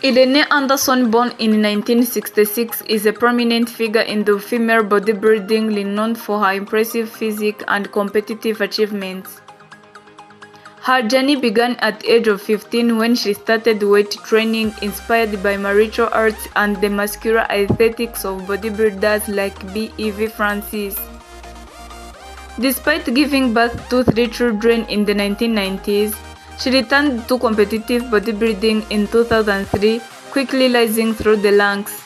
Irene Anderson, born in 1966, is a prominent figure in the female bodybuilding, renowned for her impressive physique and competitive achievements. Her journey began at the age of 15 when she started weight training inspired by martial arts and the muscular aesthetics of bodybuilders like Bev Francis. Despite giving birth to 3 children in the 1990s, she returned to competitive bodybuilding in 2003, quickly rising through the ranks.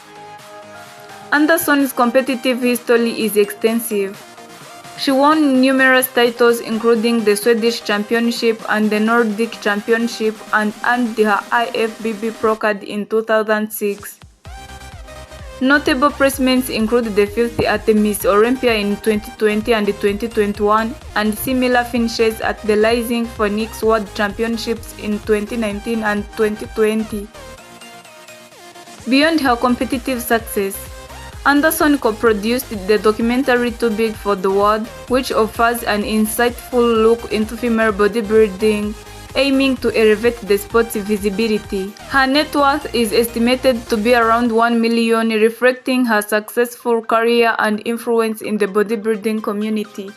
Anderson's competitive history is extensive. She won numerous titles including the Swedish Championship and the Nordic Championship, and earned her IFBB Pro card in 2006. Notable placements include the 5th at the Miss Olympia in 2020 and 2021, and similar finishes at the Rising Phoenix World Championships in 2019 and 2020. Beyond her competitive success, Anderson co-produced the documentary Too Big for the World, which offers an insightful look into female bodybuilding, aiming to elevate the sport's visibility. Her net worth is estimated to be around $1 million, reflecting her successful career and influence in the bodybuilding community.